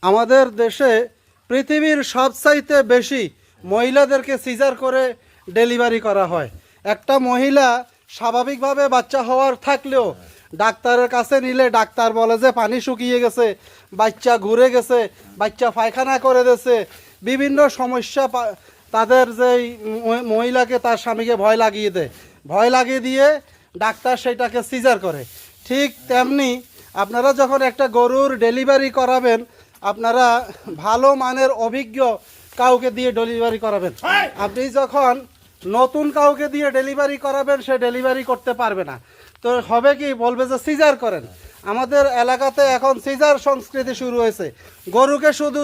আমাদের দেশে পৃথিবীর সবচাইতে বেশি মহিলাদেরকে সিজার করে ডেলিভারি করা হয়। একটা মহিলা স্বাভাবিকভাবে বাচ্চা হওয়ার থাকলেও ডাক্তারের কাছে নিলে ডাক্তার বলে যে পানি শুকিয়ে গেছে, বাচ্চা ঘুরে গেছে, বাচ্চা পায়খানা করে দিয়েছে, বিভিন্ন সমস্যা তাদের যেই মহিলাকে তার স্বামীকে ভয় লাগিয়ে দেয়, ভয় লাগিয়ে দিয়ে ডাক্তার সেটাকে সিজার করে। ঠিক তেমনি আপনারা যখন একটা গরুর ডেলিভারি করাবেন, আপনারা ভালো মানের অভিজ্ঞ কাউকে দিয়ে ডেলিভারি করাবেন। আপনি যখন নতুন কাউকে দিয়ে ডেলিভারি করাবেন, সে ডেলিভারি করতে পারবে না। তো হবে কি, বলবে যে সিজার করেন। আমাদের এলাকাতে এখন সিজার সংস্কৃতি শুরু হয়েছে। গরুকে শুধু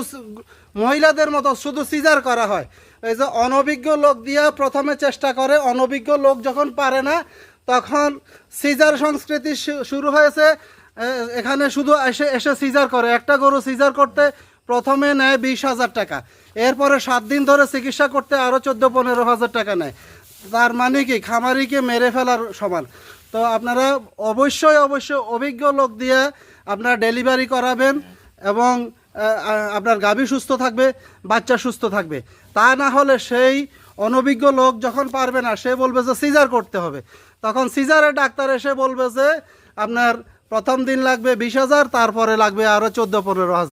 মহিলাদের মতো শুধু সিজার করা হয়। এই যে অনভিজ্ঞ লোক দিয়ে প্রথমে চেষ্টা করে, অনভিজ্ঞ লোক যখন পারে না তখন সিজার সংস্কৃতি শুরু হয়েছে। এখানে শুধু এসে এসে সিজার করে। একটা গরু সিজার করতে প্রথমে নেয় 20,000 টাকা, এরপরে 7 দিন ধরে চিকিৎসা করতে আরও 14-15,000 টাকা নেয়। তার মানে কি, খামারিকে মেরে ফেলার সমান। তো আপনারা অবশ্যই অভিজ্ঞ লোক দিয়ে আপনারা ডেলিভারি করাবেন এবং আপনার গাভী সুস্থ থাকবে, বাচ্চা সুস্থ থাকবে। তা না হলে সেই অনভিজ্ঞ লোক যখন পারবে না, সে বলবে যে সিজার করতে হবে। তখন সিজারের ডাক্তার এসে বলবে যে আপনার প্রথম দিন লাগবে 20,000, তারপরে লাগবে আরও 14-15,000।